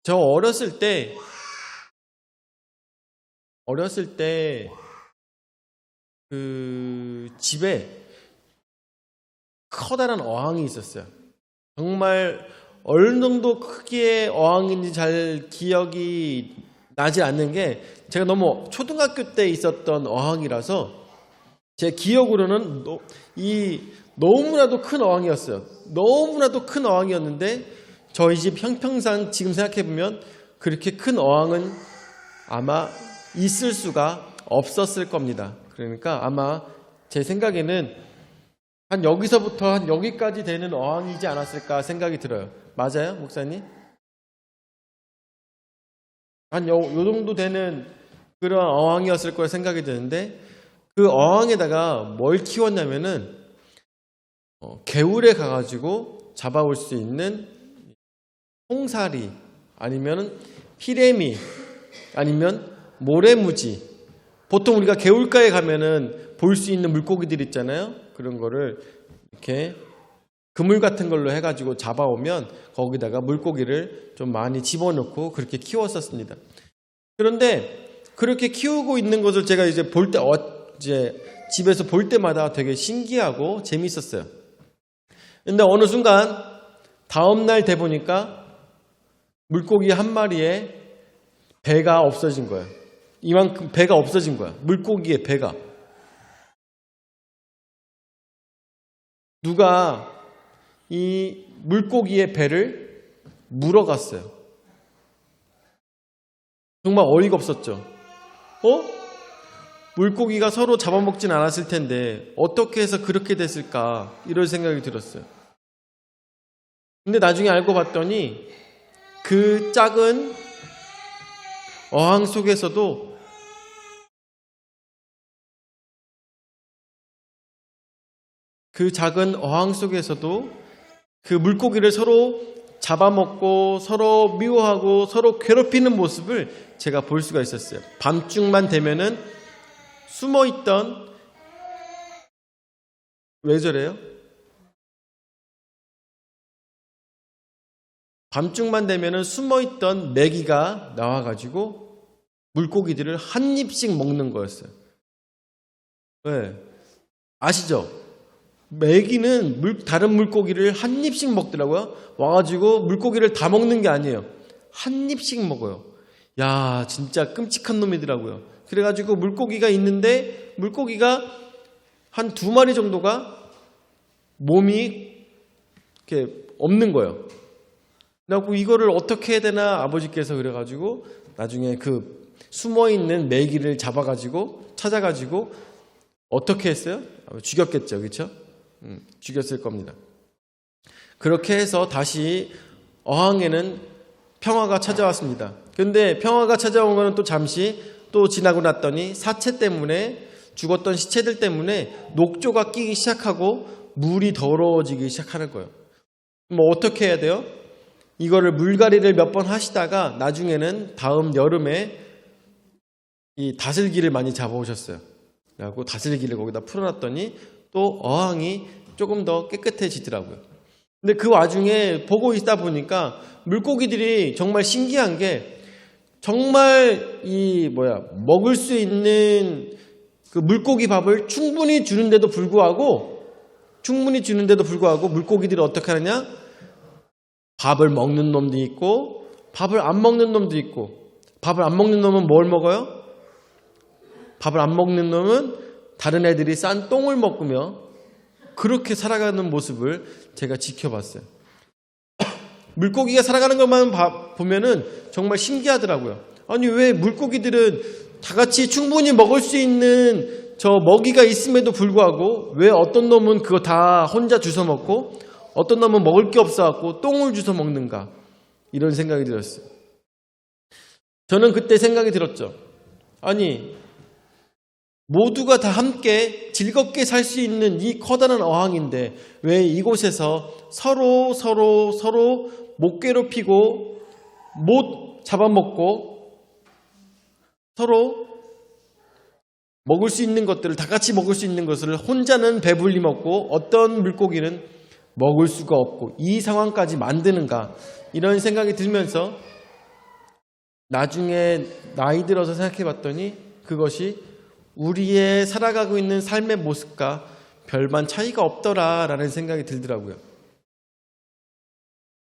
저 어렸을 때 그 집에 커다란 어항이 있었어요. 정말 어느 정도 크기의 어항인지 잘 기억이 나지 않는 게 제가 너무 초등학교 때 있었던 어항이라서 제 기억으로는 너무나도 큰 어항이었어요. 너무나도 큰 어항이었는데 저희 집 형평상 지금 생각해보면 그렇게 큰 어항은 아마 있을 수가 없었을 겁니다. 그러니까 아마 제 생각에는 한 여기서부터 한 여기까지 되는 어항이지 않았을까 생각이 들어요. 맞아요, 목사님? 한 요 정도 되는 그런 어항이었을 거라 생각이 드는데 그 어항에다가 뭘 키웠냐면은 개울에 가가지고 잡아올 수 있는 홍사리 아니면 피레미 아니면 모래무지. 보통 우리가 개울가에 가면은 볼 수 있는 물고기들 있잖아요. 그런 거를 이렇게 그물 같은 걸로 해가지고 잡아오면 거기다가 물고기를 좀 많이 집어넣고 그렇게 키웠었습니다. 그런데 그렇게 키우고 있는 것을 제가 이제 집에서 볼 때마다 되게 신기하고 재밌었어요. 근데 어느 순간 다음날 돼 보니까 물고기 한 마리에 배가 없어진 거예요. 이만큼 배가 없어진 거야. 물고기의 배가. 누가 이 물고기의 배를 물어갔어요. 정말 어이가 없었죠. 물고기가 서로 잡아먹진 않았을 텐데 어떻게 해서 그렇게 됐을까 이런 생각이 들었어요. 근데 나중에 알고 봤더니 그 작은 어항 속에서도 그 물고기를 서로 잡아먹고 서로 미워하고 서로 괴롭히는 모습을 제가 볼 수가 있었어요. 밤중만 되면은 숨어있던 왜 저래요? 밤중만 되면은 숨어있던 메기가 나와가지고 물고기들을 한 입씩 먹는 거였어요. 왜? 아시죠? 메기는 다른 물고기를 한 입씩 먹더라고요. 와가지고 물고기를 다 먹는 게 아니에요. 한 입씩 먹어요. 야, 진짜 끔찍한 놈이더라고요. 그래가지고 물고기가 있는데 물고기가 한 2마리 정도가 몸이 이렇게 없는 거예요. 그래갖고 이거를 어떻게 해야 되나 아버지께서 그래가지고 나중에 그 숨어있는 메기를 찾아가지고 어떻게 했어요? 죽였겠죠. 그렇죠? 죽였을 겁니다. 그렇게 해서 다시 어항에는 평화가 찾아왔습니다. 근데 평화가 찾아온 거는 또 잠시 또 지나고 났더니 사체 때문에 죽었던 시체들 때문에 녹조가 끼기 시작하고 물이 더러워지기 시작하는 거예요. 뭐 어떻게 해야 돼요? 이거를 물갈이를 몇 번 하시다가 나중에는 다음 여름에 이 다슬기를 많이 잡아오셨어요. 그래갖고 다슬기를 거기다 풀어놨더니 또 어항이 조금 더 깨끗해지더라고요. 근데 그 와중에 보고 있다 보니까 물고기들이 정말 신기한 게 정말 먹을 수 있는 그 물고기 밥을 충분히 주는데도 불구하고 물고기들이 어떻게 하느냐? 밥을 먹는 놈도 있고 밥을 안 먹는 놈도 있고 밥을 안 먹는 놈은 뭘 먹어요? 밥을 안 먹는 놈은 다른 애들이 싼 똥을 먹으며 그렇게 살아가는 모습을 제가 지켜봤어요. 물고기가 살아가는 것만 보면은 정말 신기하더라고요. 아니 왜 물고기들은 다 같이 충분히 먹을 수 있는 저 먹이가 있음에도 불구하고 왜 어떤 놈은 그거 다 혼자 주워 먹고 어떤 놈은 먹을 게 없어갖고 똥을 주워 먹는가 이런 생각이 들었어요. 저는 그때 생각이 들었죠. 아니 모두가 다 함께 즐겁게 살 수 있는 이 커다란 어항인데 왜 이곳에서 서로 못 괴롭히고 못 잡아먹고 서로 먹을 수 있는 것들을 다 같이 먹을 수 있는 것을 혼자는 배불리 먹고 어떤 물고기는 먹을 수가 없고 이 상황까지 만드는가 이런 생각이 들면서 나중에 나이 들어서 생각해 봤더니 그것이 우리의 살아가고 있는 삶의 모습과 별반 차이가 없더라라는 생각이 들더라고요.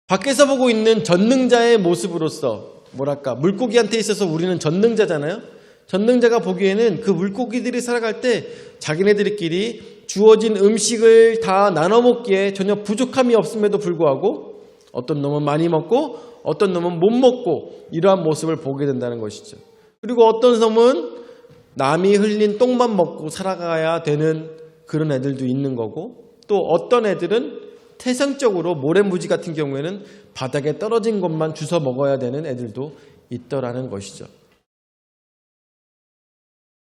밖에서 보고 있는 전능자의 모습으로서 물고기한테 있어서 우리는 전능자잖아요. 전능자가 보기에는 그 물고기들이 살아갈 때 자기네들끼리 주어진 음식을 다 나눠 먹기에 전혀 부족함이 없음에도 불구하고 어떤 놈은 많이 먹고 어떤 놈은 못 먹고 이러한 모습을 보게 된다는 것이죠. 그리고 어떤 놈은 남이 흘린 똥만 먹고 살아가야 되는 그런 애들도 있는 거고, 또 어떤 애들은 태생적으로 모래무지 같은 경우에는 바닥에 떨어진 것만 주워 먹어야 되는 애들도 있더라는 것이죠.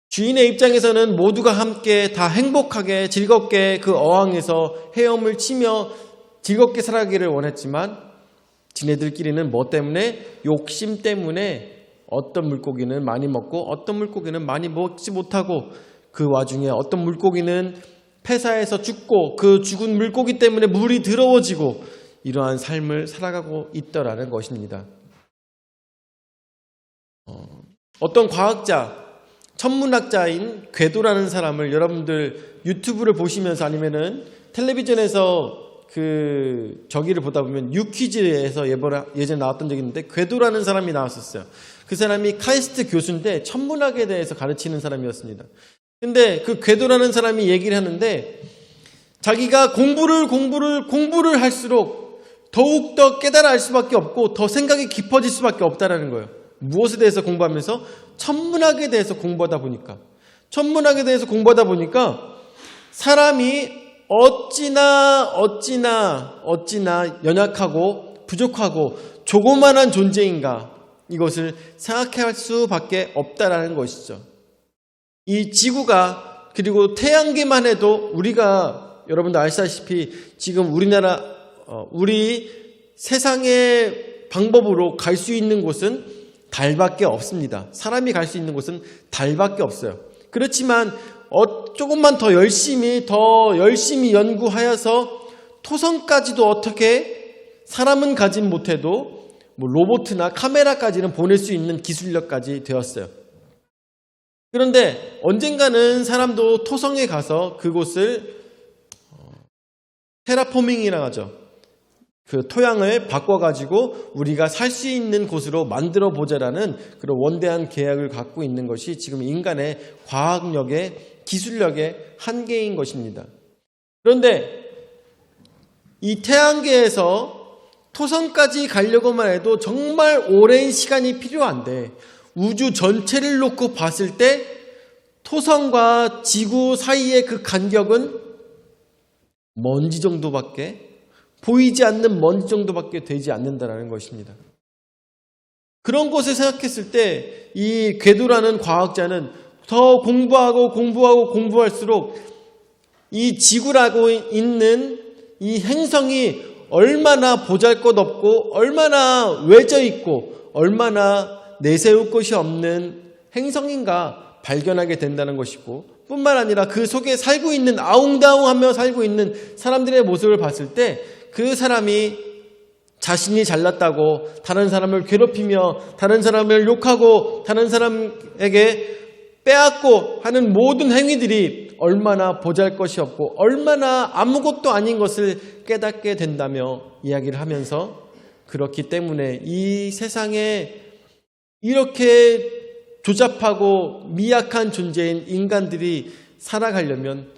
주인의 입장에서는 모두가 함께 다 행복하게 즐겁게 그 어항에서 헤엄을 치며 즐겁게 살아가기를 원했지만 지네들끼리는 뭐 때문에? 욕심 때문에 어떤 물고기는 많이 먹고 어떤 물고기는 많이 먹지 못하고, 그 와중에 어떤 물고기는 폐사해서 죽고 그 죽은 물고기 때문에 물이 더러워지고 이러한 삶을 살아가고 있더라는 것입니다. 어떤 과학자, 천문학자인 궤도라는 사람을 여러분들 유튜브를 보시면서 아니면은 텔레비전에서 저기를 보다 보면 유퀴즈에서 예전에 나왔던 적이 있는데 궤도라는 사람이 나왔었어요. 그 사람이 카이스트 교수인데 천문학에 대해서 가르치는 사람이었습니다. 근데 그 궤도라는 사람이 얘기를 하는데 자기가 공부를 할수록 더욱더 깨달아 알 수밖에 없고 더 생각이 깊어질 수밖에 없다라는 거예요. 무엇에 대해서 공부하면서? 천문학에 대해서 공부하다 보니까. 천문학에 대해서 공부하다 보니까 사람이 어찌나 연약하고 부족하고 조그만한 존재인가, 이것을 생각할 수밖에 없다라는 것이죠. 이 지구가, 그리고 태양계만 해도 우리가 여러분도 아시다시피 지금 우리 세상의 방법으로 갈 수 있는 곳은 달밖에 없습니다. 사람이 갈 수 있는 곳은 달밖에 없어요. 그렇지만 조금만 더 열심히 연구하여서 토성까지도 어떻게 사람은 가진 못해도 로봇이나 카메라까지는 보낼 수 있는 기술력까지 되었어요. 그런데 언젠가는 사람도 토성에 가서 그곳을 테라포밍이라고 하죠. 그 토양을 바꿔가지고 우리가 살 수 있는 곳으로 만들어 보자라는 그런 원대한 계획을 갖고 있는 것이 지금 인간의 과학력의 기술력의 한계인 것입니다. 그런데 이 태양계에서 토성까지 가려고만 해도 정말 오랜 시간이 필요한데, 우주 전체를 놓고 봤을 때 토성과 지구 사이의 그 간격은 먼지 정도밖에, 보이지 않는 먼지 정도밖에 되지 않는다는 것입니다. 그런 것을 생각했을 때 이 궤도라는 과학자는 더 공부할수록 이 지구라고 있는 이 행성이 얼마나 보잘것없고 얼마나 외져 있고 얼마나 내세울 것이 없는 행성인가 발견하게 된다는 것이고, 뿐만 아니라 그 속에 살고 있는, 아웅다웅하며 살고 있는 사람들의 모습을 봤을 때 그 사람이 자신이 잘났다고 다른 사람을 괴롭히며 다른 사람을 욕하고 다른 사람에게 빼앗고 하는 모든 행위들이 얼마나 보잘것이 없고 얼마나 아무것도 아닌 것을 깨닫게 된다며 이야기를 하면서, 그렇기 때문에 이 세상에 이렇게 조잡하고 미약한 존재인 인간들이 살아가려면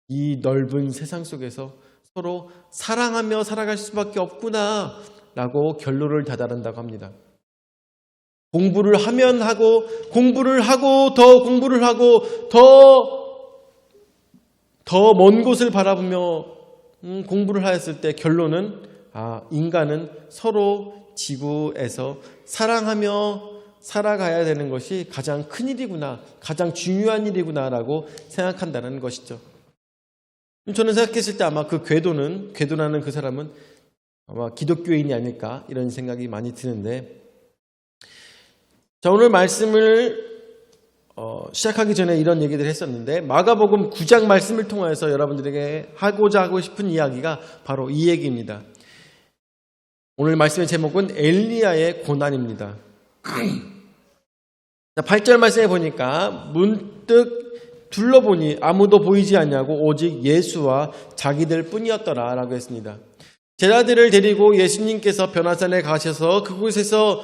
이 넓은 세상 속에서 서로 사랑하며 살아갈 수밖에 없구나 라고 결론을 다다른다고 합니다. 공부를 하면 하고 공부를 하고 더 공부를 하고 더 먼 곳을 바라보며 공부를 하였을 때 결론은 인간은 서로 지구에서 사랑하며 살아가야 되는 것이 가장 큰 일이구나, 가장 중요한 일이구나라고 생각한다는 것이죠. 저는 생각했을 때 아마 그 궤도라는 그 사람은 아마 기독교인이 아닐까 이런 생각이 많이 드는데, 자, 오늘 말씀을 시작하기 전에 이런 얘기를 했었는데, 마가복음 9장 말씀을 통해서 여러분들에게 하고 싶은 이야기가 바로 이 얘기입니다. 오늘 말씀의 제목은 엘리야의 고난입니다. 8절 말씀에 보니까 문득 둘러보니 아무도 보이지 않냐고 오직 예수와 자기들 뿐이었더라 라고 했습니다. 제자들을 데리고 예수님께서 변화산에 가셔서 그곳에서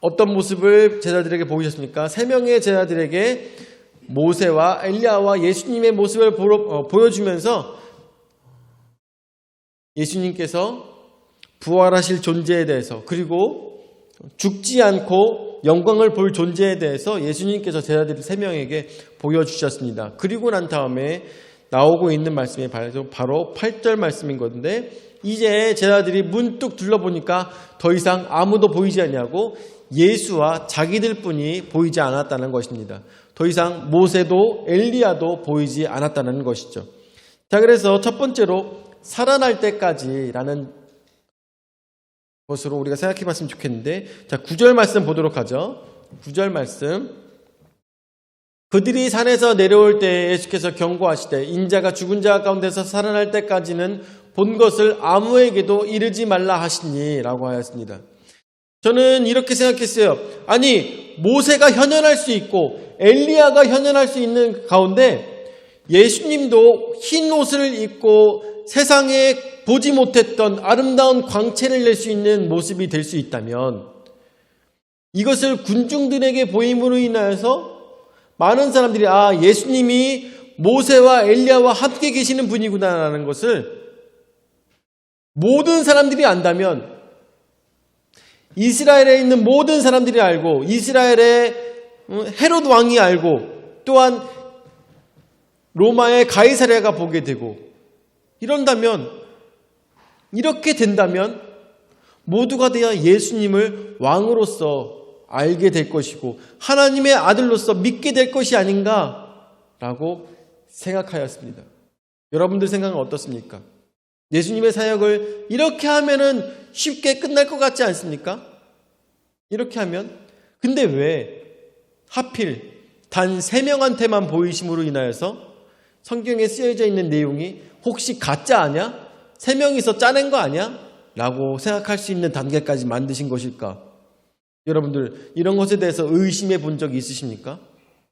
어떤 모습을 제자들에게 보이셨습니까? 3명의 제자들에게 모세와 엘리야와 예수님의 모습을 보여주면서 예수님께서 부활하실 존재에 대해서 그리고 죽지 않고 영광을 볼 존재에 대해서 예수님께서 제자들 3명에게 보여주셨습니다. 그리고 난 다음에 나오고 있는 말씀이 바로 8절 말씀인 건데 이제 제자들이 문득 둘러보니까 더 이상 아무도 보이지 않냐고 예수와 자기들 뿐이 보이지 않았다는 것입니다. 더 이상 모세도 엘리야도 보이지 않았다는 것이죠. 자, 그래서 첫 번째로 살아날 때까지라는 것으로 우리가 생각해 봤으면 좋겠는데, 자, 9절 말씀 보도록 하죠. 9절 말씀. 그들이 산에서 내려올 때 예수께서 경고하시되 인자가 죽은 자 가운데서 살아날 때까지는 본 것을 아무에게도 이르지 말라 하시니 라고 하였습니다. 저는 이렇게 생각했어요. 아니, 모세가 현현할 수 있고 엘리야가 현현할 수 있는 가운데 예수님도 흰 옷을 입고 세상에 보지 못했던 아름다운 광채를 낼 수 있는 모습이 될 수 있다면 이것을 군중들에게 보임으로 인하여서 많은 사람들이 예수님이 모세와 엘리야와 함께 계시는 분이구나라는 것을 모든 사람들이 안다면 이스라엘에 있는 모든 사람들이 알고 이스라엘의 헤롯 왕이 알고 또한 로마의 가이사랴가 보게 되고 이렇게 된다면 모두가 되어 예수님을 왕으로서 알게 될 것이고 하나님의 아들로서 믿게 될 것이 아닌가라고 생각하였습니다. 여러분들 생각은 어떻습니까? 예수님의 사역을 이렇게 하면은 쉽게 끝날 것 같지 않습니까? 이렇게 하면. 근데 왜 하필 단 3명한테만 보이심으로 인하여서 성경에 쓰여져 있는 내용이 혹시 가짜 아니야? 3명이서 짜낸 거 아니야? 라고 생각할 수 있는 단계까지 만드신 것일까? 여러분들 이런 것에 대해서 의심해 본 적이 있으십니까?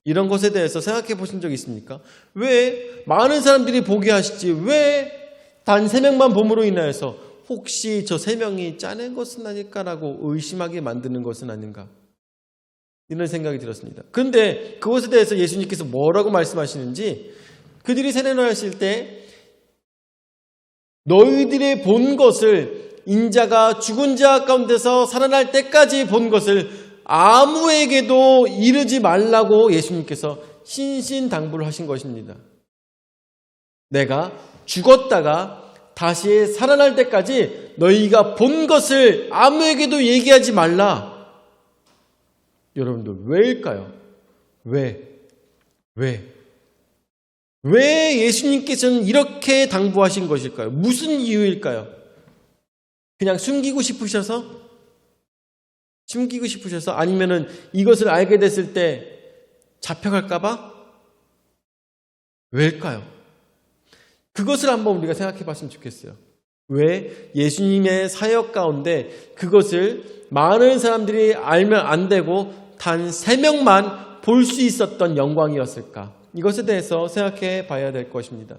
이런 것에 대해서 생각해 보신 적이 있습니까? 왜 많은 사람들이 보게 하시지 왜 단 3명만 봄으로 인하여서 혹시 저 3명이 짜낸 것은 아닐까라고 의심하게 만드는 것은 아닌가? 이런 생각이 들었습니다. 그런데 그것에 대해서 예수님께서 뭐라고 말씀하시는지 그들이 세례노하실 때 너희들이 본 것을 인자가 죽은 자 가운데서 살아날 때까지 본 것을 아무에게도 이르지 말라고 예수님께서 신신당부를 하신 것입니다. 내가 죽었다가 다시 살아날 때까지 너희가 본 것을 아무에게도 얘기하지 말라. 여러분들 왜일까요? 왜 예수님께서는 이렇게 당부하신 것일까요? 무슨 이유일까요? 그냥 숨기고 싶으셔서? 아니면은 이것을 알게 됐을 때 잡혀갈까봐? 왜일까요? 그것을 한번 우리가 생각해 봤으면 좋겠어요. 왜 예수님의 사역 가운데 그것을 많은 사람들이 알면 안 되고 단 3명만 볼 수 있었던 영광이었을까? 이것에 대해서 생각해 봐야 될 것입니다.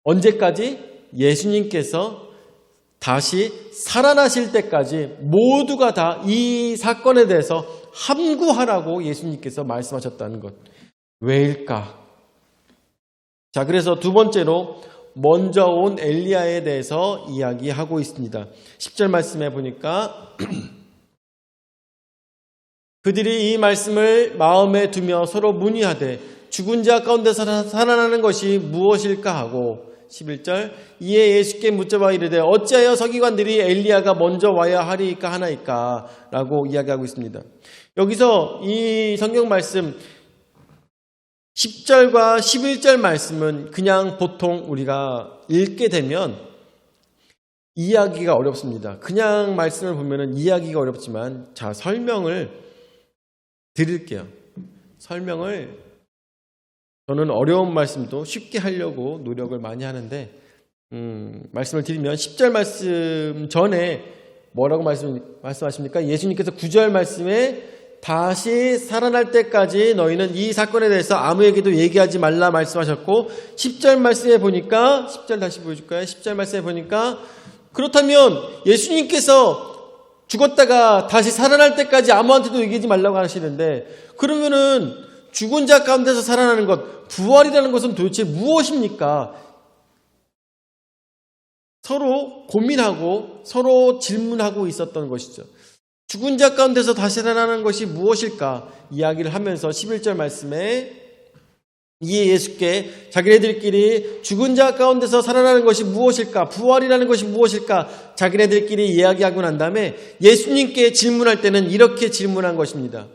언제까지? 예수님께서 다시 살아나실 때까지 모두가 다 이 사건에 대해서 함구하라고 예수님께서 말씀하셨다는 것. 왜일까? 자, 그래서 두 번째로 먼저 온 엘리야에 대해서 이야기하고 있습니다. 10절 말씀에 보니까 그들이 이 말씀을 마음에 두며 서로 문의하되 죽은 자 가운데서 살아나는 것이 무엇일까 하고 11절 이에 예수께 묻자봐 이르되 어찌하여 서기관들이 엘리야가 먼저 와야 하리이까 하나이까 라고 이야기하고 있습니다. 여기서 이 성경 말씀 10절과 11절 말씀은 그냥 보통 우리가 읽게 되면 이해하기가 어렵습니다. 그냥 말씀을 보면 이해하기가 어렵지만 자, 설명을 드릴게요. 저는 어려운 말씀도 쉽게 하려고 노력을 많이 하는데 말씀을 드리면 10절 말씀 전에 뭐라고 말씀하십니까? 예수님께서 9절 말씀에 다시 살아날 때까지 너희는 이 사건에 대해서 아무에게도 얘기하지 말라 말씀하셨고 10절 말씀에 보니까 10절 다시 보여줄까요? 10절 말씀에 보니까 그렇다면 예수님께서 죽었다가 다시 살아날 때까지 아무한테도 얘기하지 말라고 하시는데 그러면은 죽은 자 가운데서 살아나는 것, 부활이라는 것은 도대체 무엇입니까? 서로 고민하고 서로 질문하고 있었던 것이죠. 죽은 자 가운데서 다시 살아나는 것이 무엇일까? 이야기를 하면서 11절 말씀에 이에 예수께 자기네들끼리 죽은 자 가운데서 살아나는 것이 무엇일까? 부활이라는 것이 무엇일까? 자기네들끼리 이야기하고 난 다음에 예수님께 질문할 때는 이렇게 질문한 것입니다.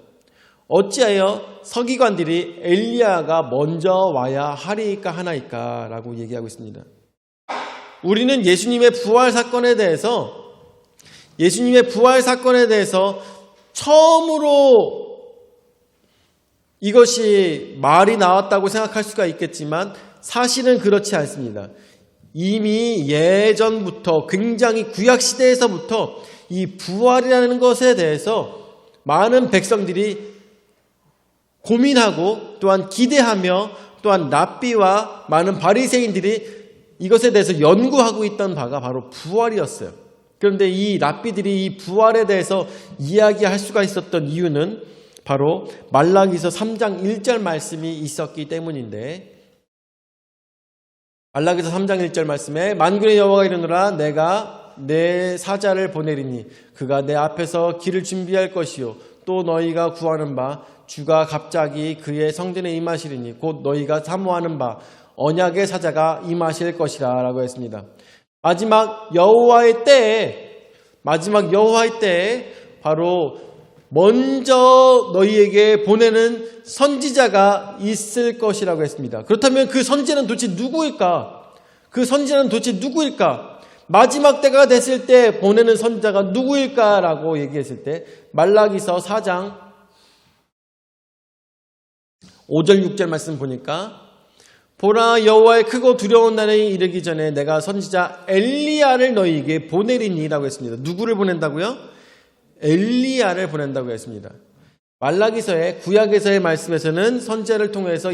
어찌하여 서기관들이 엘리야가 먼저 와야 하리이까 하나이까? 라고 얘기하고 있습니다. 우리는 예수님의 부활 사건에 대해서 처음으로 이것이 말이 나왔다고 생각할 수가 있겠지만 사실은 그렇지 않습니다. 이미 예전부터 굉장히 구약시대에서부터 이 부활이라는 것에 대해서 많은 백성들이 고민하고 또한 기대하며 또한 랍비와 많은 바리새인들이 이것에 대해서 연구하고 있던 바가 바로 부활이었어요. 그런데 이 랍비들이 이 부활에 대해서 이야기할 수가 있었던 이유는 바로 말라기서 3장 1절 말씀이 있었기 때문인데 말라기서 3장 1절 말씀에 만군의 여호와가 이르노라 내가 내 사자를 보내리니 그가 내 앞에서 길을 준비할 것이요 또 너희가 구하는 바 주가 갑자기 그의 성전에 임하시리니 곧 너희가 사모하는 바 언약의 사자가 임하실 것이라 라고 했습니다. 마지막 여호와의 때에 바로 먼저 너희에게 보내는 선지자가 있을 것이라고 했습니다. 그렇다면 그 선지자는 도대체 누구일까? 마지막 때가 됐을 때 보내는 선지자가 누구일까라고 얘기했을 때 말라기서 4장 5절 6절 말씀 보니까 보라 여호와의 크고 두려운 날에 이르기 전에 내가 선지자 엘리야를 너희에게 보내리니 라고 했습니다. 누구를 보낸다고요? 엘리야를 보낸다고 했습니다. 말라기서의 구약에서의 말씀에서는 선지자를 통해서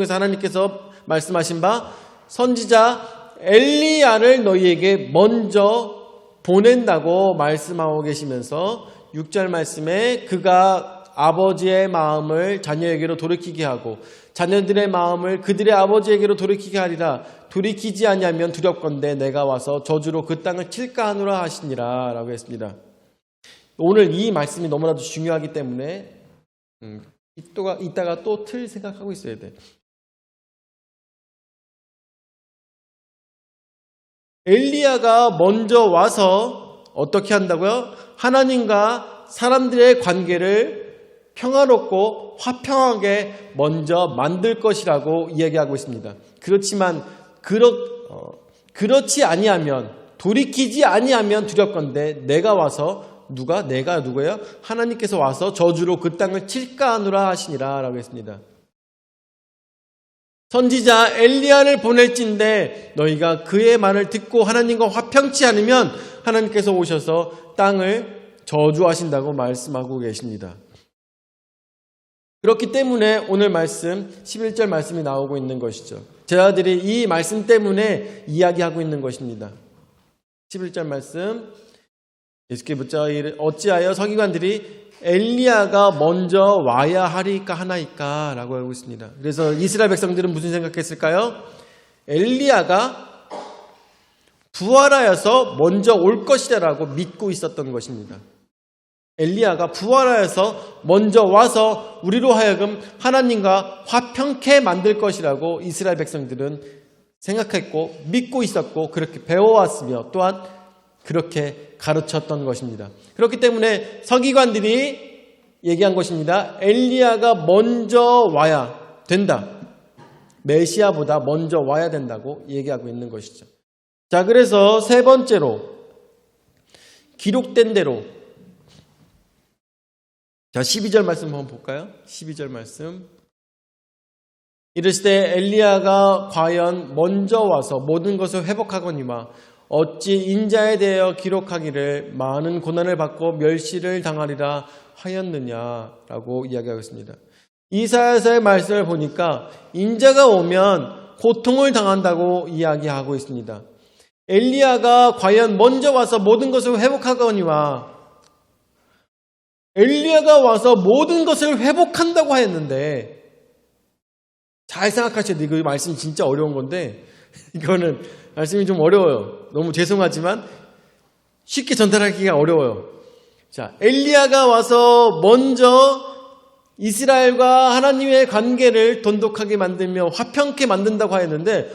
하나님께서 말씀하신 바 선지자 엘리야를 너희에게 먼저 보낸다고 말씀하고 계시면서 6절 말씀에 그가 아버지의 마음을 자녀에게로 돌이키게 하고 자녀들의 마음을 그들의 아버지에게로 돌이키게 하리라. 돌이키지 아니하면 두렵건대 내가 와서 저주로 그 땅을 칠까 하노라 하시니라 라고 했습니다. 오늘 이 말씀이 너무나도 중요하기 때문에 이따가 또 틀 생각하고 있어야 돼. 엘리야가 먼저 와서 어떻게 한다고요? 하나님과 사람들의 관계를 평화롭고 화평하게 먼저 만들 것이라고 이야기하고 있습니다. 그렇지만 그렇지 아니하면 돌이키지 아니하면 두렵건대 내가 와서 내가 누구예요? 하나님께서 와서 저주로 그 땅을 칠까 하노라 하시니라 라고 했습니다. 선지자 엘리야를 보낼진데 너희가 그의 말을 듣고 하나님과 화평치 않으면 하나님께서 오셔서 땅을 저주하신다고 말씀하고 계십니다. 그렇기 때문에 오늘 말씀 11절 말씀이 나오고 있는 것이죠. 제자들이 이 말씀 때문에 이야기하고 있는 것입니다. 11절 말씀 예수께 묻자 어찌하여 서기관들이 엘리야가 먼저 와야 하리까 하나이까 라고 하고 있습니다. 그래서 이스라엘 백성들은 무슨 생각했을까요? 엘리야가 부활하여서 먼저 올 것이라고 믿고 있었던 것입니다. 엘리야가 부활하여서 먼저 와서 우리로 하여금 하나님과 화평케 만들 것이라고 이스라엘 백성들은 생각했고 믿고 있었고 그렇게 배워왔으며 또한 그렇게 가르쳤던 것입니다. 그렇기 때문에 서기관들이 얘기한 것입니다. 엘리야가 먼저 와야 된다. 메시아보다 먼저 와야 된다고 얘기하고 있는 것이죠. 자, 그래서 세 번째로 기록된 대로 자, 12절 말씀 한번 볼까요? 12절 말씀. 이르시되 엘리야가 과연 먼저 와서 모든 것을 회복하거니와 어찌 인자에 대하여 기록하기를 많은 고난을 받고 멸시를 당하리라 하였느냐라고 이야기하고 있습니다. 이사야서의 말씀을 보니까 인자가 오면 고통을 당한다고 이야기하고 있습니다. 엘리야가 과연 먼저 와서 모든 것을 회복하거니와 엘리야가 와서 모든 것을 회복한다고 하였는데, 잘 생각하셔야 돼요. 이거 말씀이 진짜 어려운 건데 이거는 말씀이 좀 어려워요. 너무 죄송하지만 쉽게 전달하기가 어려워요. 자, 엘리야가 와서 먼저 이스라엘과 하나님의 관계를 돈독하게 만들며 화평케 만든다고 하였는데,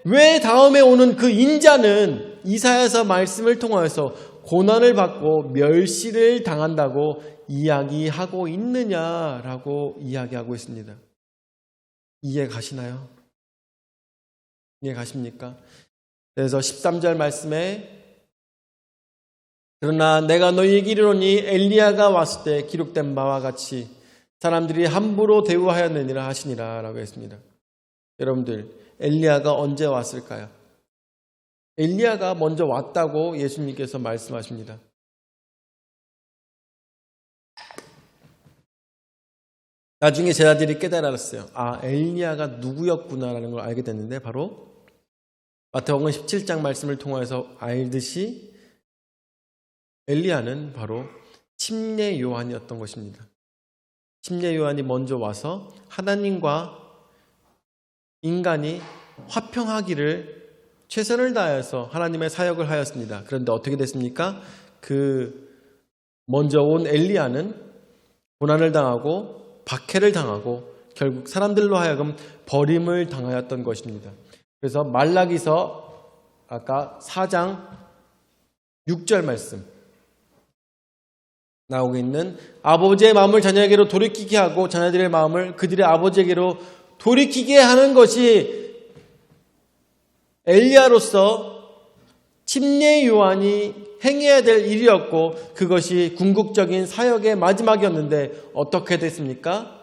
왜 다음에 오는 그 인자는 이사야서 말씀을 통하여서 고난을 받고 멸시를 당한다고 이야기하고 있느냐라고 이야기하고 있습니다. 이해 가시나요? 이해 가십니까? 그래서 13절 말씀에 그러나 내가 너희에게 이르노니 엘리야가 왔을 때 기록된 바와 같이 사람들이 함부로 대우하였느니라 하시니라 라고 했습니다. 여러분들, 엘리야가 언제 왔을까요? 엘리야가 먼저 왔다고 예수님께서 말씀하십니다. 나중에 제자들이 깨달았어요. 아, 엘리야가 누구였구나라는 걸 알게 됐는데, 바로 마태복음 17장 말씀을 통해서 알듯이 엘리야는 바로 침례 요한이었던 것입니다. 침례 요한이 먼저 와서 하나님과 인간이 화평하기를 최선을 다해서 하나님의 사역을 하였습니다. 그런데 어떻게 됐습니까? 먼저 온 엘리야는 고난을 당하고 박해를 당하고 결국 사람들로 하여금 버림을 당하였던 것입니다. 그래서 말라기서 아까 4장 6절 말씀 나오고 있는 아버지의 마음을 자녀에게로 돌이키게 하고 자녀들의 마음을 그들의 아버지에게로 돌이키게 하는 것이 엘리야로서 침례 요한이 행해야 될 일이었고, 그것이 궁극적인 사역의 마지막이었는데 어떻게 됐습니까?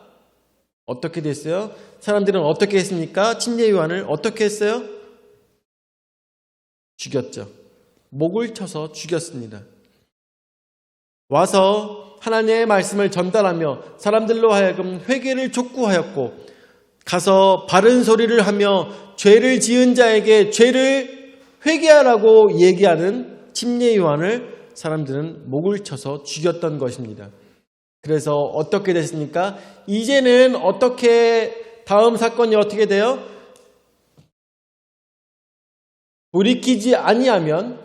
어떻게 됐어요? 사람들은 어떻게 했습니까? 침례 요한을 어떻게 했어요? 죽였죠. 목을 쳐서 죽였습니다. 와서 하나님의 말씀을 전달하며 사람들로 하여금 회개를 촉구하였고, 가서 바른 소리를 하며 죄를 지은 자에게 죄를 회개하라고 얘기하는 침례 요한을 사람들은 목을 쳐서 죽였던 것입니다. 그래서 어떻게 됐습니까? 이제는 다음 사건이 어떻게 돼요? 돌이키지 아니하면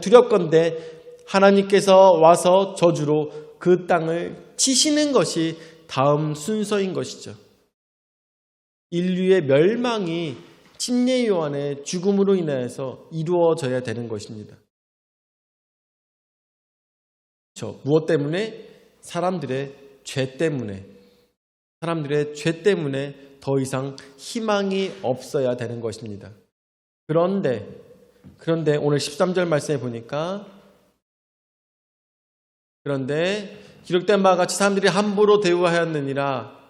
두렵건대 하나님께서 와서 저주로 그 땅을 치시는 것이 다음 순서인 것이죠. 인류의 멸망이 침례 요한의 죽음으로 인해서 이루어져야 되는 것입니다. 무엇 때문에? 사람들의 죄 때문에 더 이상 희망이 없어야 되는 것입니다. 그런데 오늘 13절 말씀에 보니까 그런데 기록된 바와 같이 사람들이 함부로 대우하였느니라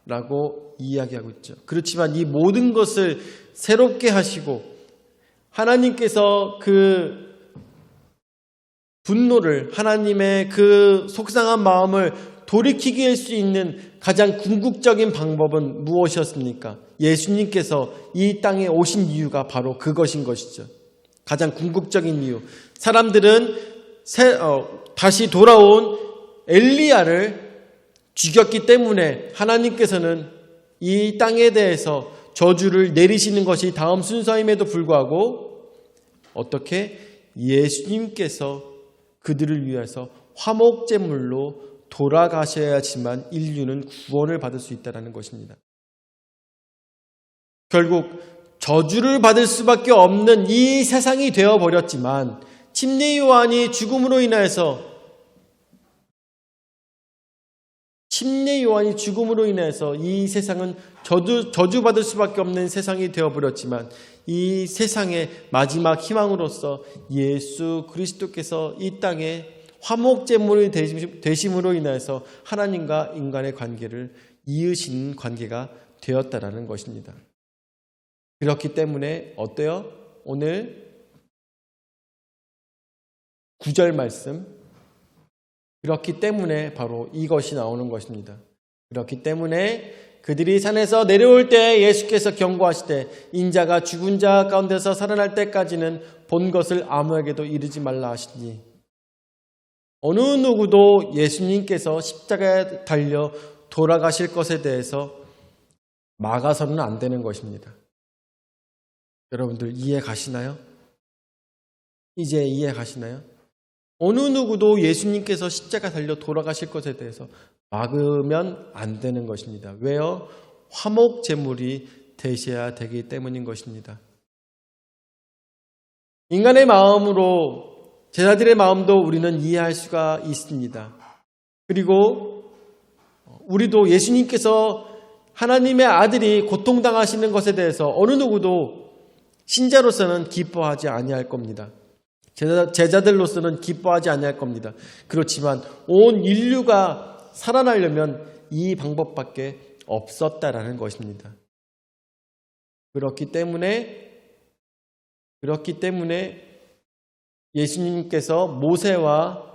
라고 이야기하고 있죠. 그렇지만 이 모든 것을 새롭게 하시고 하나님께서 그 분노를, 하나님의 그 속상한 마음을 돌이키게 할 수 있는 가장 궁극적인 방법은 무엇이었습니까? 예수님께서 이 땅에 오신 이유가 바로 그것인 것이죠. 가장 궁극적인 이유. 사람들은 다시 돌아온 엘리야를 죽였기 때문에 하나님께서는 이 땅에 대해서 저주를 내리시는 것이 다음 순서임에도 불구하고 어떻게 예수님께서 그들을 위해서 화목제물로 돌아가셔야지만 인류는 구원을 받을 수 있다는 것입니다. 결국 저주를 받을 수밖에 없는 이 세상이 되어버렸지만 침례 요한이 죽음으로 인해서 이 세상은 저주받을 수밖에 없는 세상이 되어버렸지만 이 세상의 마지막 희망으로서 예수 그리스도께서 이 땅에 화목제물이 되심으로 인해서 하나님과 인간의 관계를 이으시는 관계가 되었다라는 것입니다. 그렇기 때문에 어때요? 오늘 9절 말씀, 그렇기 때문에 바로 이것이 나오는 것입니다. 그렇기 때문에 그들이 산에서 내려올 때 예수께서 경고하시되 인자가 죽은 자 가운데서 살아날 때까지는 본 것을 아무에게도 이르지 말라 하시니, 어느 누구도 예수님께서 십자가에 달려 돌아가실 것에 대해서 막아서는 안 되는 것입니다. 여러분들 이해 가시나요? 이제 이해 가시나요? 어느 누구도 예수님께서 십자가 달려 돌아가실 것에 대해서 막으면 안 되는 것입니다. 왜요? 화목 제물이 되셔야 되기 때문인 것입니다. 인간의 마음으로, 제자들의 마음도 우리는 이해할 수가 있습니다. 그리고 우리도 예수님께서 하나님의 아들이 고통당하시는 것에 대해서 어느 누구도 신자로서는 기뻐하지 아니할 겁니다. 제자들로서는 기뻐하지 아니할 겁니다. 그렇지만 온 인류가 살아나려면 이 방법밖에 없었다라는 것입니다. 그렇기 때문에 예수님께서 모세와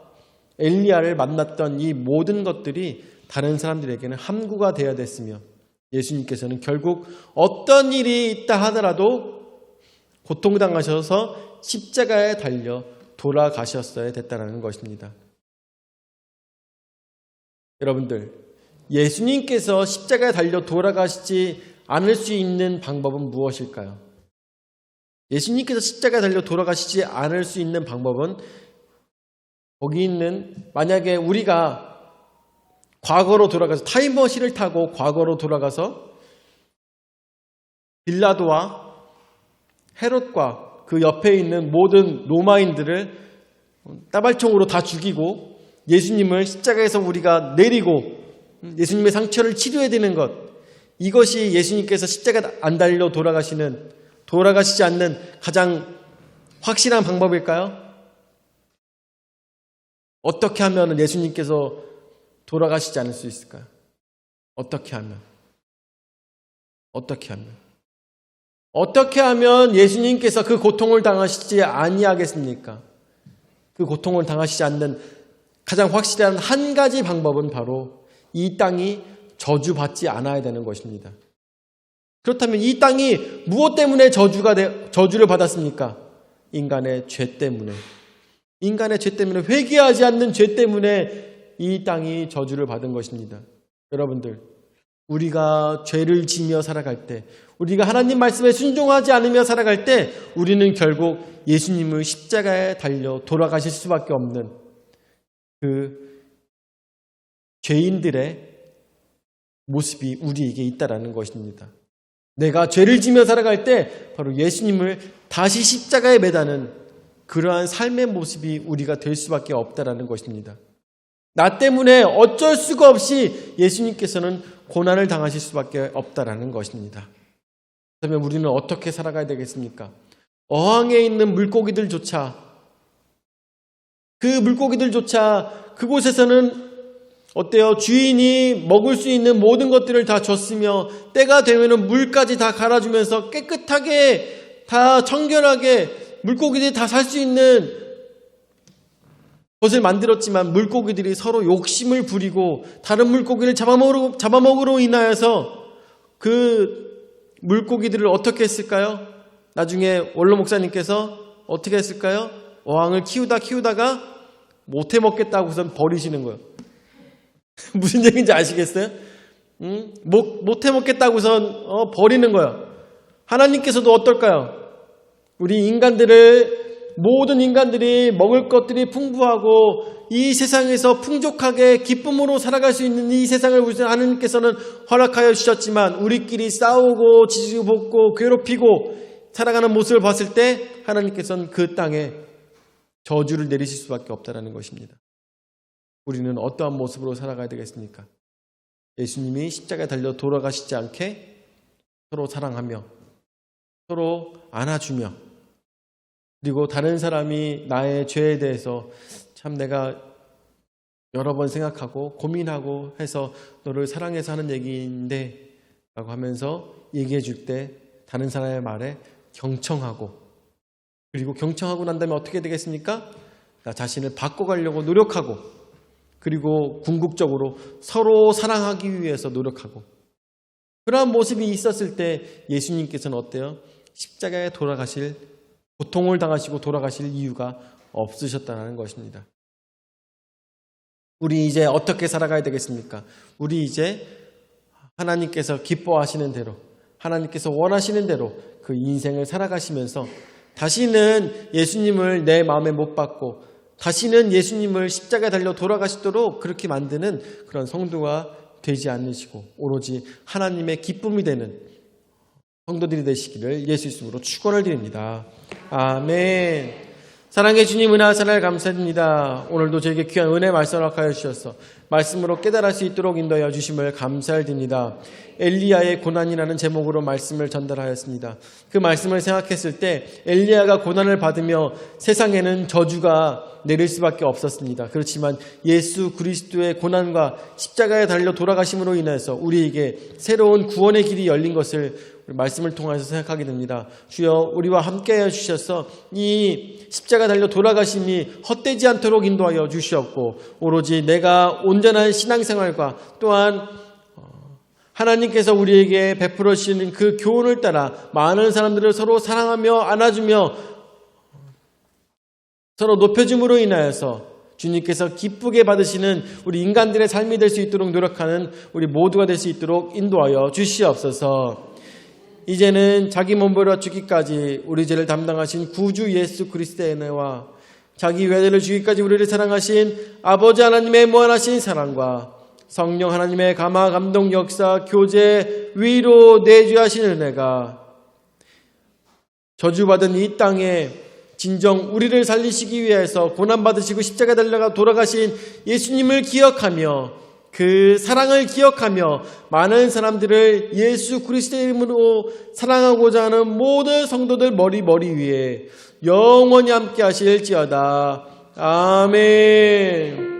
엘리야를 만났던 이 모든 것들이 다른 사람들에게는 함구가 되어야 됐으며, 예수님께서는 결국 어떤 일이 있다 하더라도 고통당하셔서 십자가에 달려 돌아가셨어야 됐다는 것입니다. 여러분들, 예수님께서 십자가에 달려 돌아가시지 않을 수 있는 방법은 무엇일까요? 예수님께서 십자가에 달려 돌아가시지 않을 수 있는 방법은, 거기 있는, 만약에 우리가 과거로 돌아가서 타임머신을 타고 과거로 돌아가서 빌라도와 헤롯과 그 옆에 있는 모든 로마인들을 따발총으로 다 죽이고 예수님을 십자가에서 우리가 내리고 예수님의 상처를 치료해야 되는 것, 이것이 예수님께서 십자가에 안 달려 돌아가시지 않는 가장 확실한 방법일까요? 어떻게 하면 예수님께서 돌아가시지 않을 수 있을까요? 어떻게 하면 예수님께서 그 고통을 당하시지 아니하겠습니까? 그 고통을 당하시지 않는 가장 확실한 한 가지 방법은 바로 이 땅이 저주받지 않아야 되는 것입니다. 그렇다면 이 땅이 무엇 때문에 저주를 받았습니까? 인간의 죄 때문에, 회개하지 않는 죄 때문에 이 땅이 저주를 받은 것입니다. 여러분들, 우리가 죄를 지며 살아갈 때, 우리가 하나님 말씀에 순종하지 않으며 살아갈 때 우리는 결국 예수님을 십자가에 달려 돌아가실 수밖에 없는 그 죄인들의 모습이 우리에게 있다라는 것입니다. 내가 죄를 지며 살아갈 때 바로 예수님을 다시 십자가에 매다는 그러한 삶의 모습이 우리가 될 수밖에 없다라는 것입니다. 나 때문에 어쩔 수가 없이 예수님께서는 고난을 당하실 수밖에 없다라는 것입니다. 그러면 우리는 어떻게 살아가야 되겠습니까? 어항에 있는 물고기들조차, 그곳에서는 어때요? 주인이 먹을 수 있는 모든 것들을 다 줬으며 때가 되면 물까지 다 갈아주면서 깨끗하게 다 청결하게 물고기들이 다 살 수 있는 것을 만들었지만 물고기들이 서로 욕심을 부리고 다른 물고기를 잡아먹으로 인하여서 그 물고기들을 어떻게 했을까요? 나중에 원로 목사님께서 어떻게 했을까요? 어항을 키우다가 못해 먹겠다고선 버리시는 거예요. 무슨 얘기인지 아시겠어요? 못해 먹겠다고선 버리는 거예요. 하나님께서도 어떨까요? 우리 모든 인간들이 먹을 것들이 풍부하고 이 세상에서 풍족하게 기쁨으로 살아갈 수 있는 이 세상을 하나님께서는 허락하여 주셨지만 우리끼리 싸우고 지지고 괴롭히고 살아가는 모습을 봤을 때 하나님께서는 그 땅에 저주를 내리실 수밖에 없다는 것입니다. 우리는 어떠한 모습으로 살아가야 되겠습니까? 예수님이 십자가에 달려 돌아가시지 않게 서로 사랑하며 서로 안아주며, 그리고 다른 사람이 나의 죄에 대해서 참 내가 여러 번 생각하고 고민하고 해서 너를 사랑해서 하는 얘기인데 라고 하면서 얘기해 줄 때 다른 사람의 말에 경청하고 그리고 경청하고 난 다음에 어떻게 되겠습니까? 나 자신을 바꿔가려고 노력하고, 그리고 궁극적으로 서로 사랑하기 위해서 노력하고, 그러한 모습이 있었을 때 예수님께서는 어때요? 십자가에 돌아가실, 고통을 당하시고 돌아가실 이유가 없으셨다는 것입니다. 우리 이제 어떻게 살아가야 되겠습니까? 우리 이제 하나님께서 기뻐하시는 대로, 하나님께서 원하시는 대로 그 인생을 살아가시면서 다시는 예수님을 내 마음에 못 받고 다시는 예수님을 십자가에 달려 돌아가시도록 그렇게 만드는 그런 성도가 되지 않으시고 오로지 하나님의 기쁨이 되는 성도들이 되시기를 예수 이름으로 축원을 드립니다. 아멘. 사랑해 주님, 은혜와 사랑을 감사드립니다. 오늘도 저에게 귀한 은혜 말씀을 허락하여 주셔서 말씀으로 깨달을 수 있도록 인도하여 주심을 감사드립니다. 엘리야의 고난이라는 제목으로 말씀을 전달하였습니다. 그 말씀을 생각했을 때 엘리야가 고난을 받으며 세상에는 저주가 내릴 수밖에 없었습니다. 그렇지만 예수 그리스도의 고난과 십자가에 달려 돌아가심으로 인해서 우리에게 새로운 구원의 길이 열린 것을 말씀을 통해서 생각하게 됩니다. 주여, 우리와 함께하여 주셔서 이 십자가 달려 돌아가심이 헛되지 않도록 인도하여 주시옵고 오로지 내가 온전한 신앙생활과 또한 하나님께서 우리에게 베풀어 주시는 그 교훈을 따라 많은 사람들을 서로 사랑하며 안아주며 서로 높여줌으로 인하여서 주님께서 기쁘게 받으시는 우리 인간들의 삶이 될 수 있도록 노력하는 우리 모두가 될 수 있도록 인도하여 주시옵소서. 이제는 자기 몸부려 죽기까지 우리 죄를 담당하신 구주 예수 그리스도의 은혜와 자기 외아들을 주기까지 우리를 사랑하신 아버지 하나님의 무한하신 사랑과 성령 하나님의 감화 감동 역사 교제 위로 내주하신 은혜가 저주받은 이 땅에 진정 우리를 살리시기 위해서 고난받으시고 십자가에 달려가 돌아가신 예수님을 기억하며 그 사랑을 기억하며 많은 사람들을 예수 그리스도의 이름으로 사랑하고자 하는 모든 성도들 머리 위에 영원히 함께 하실지어다. 아멘.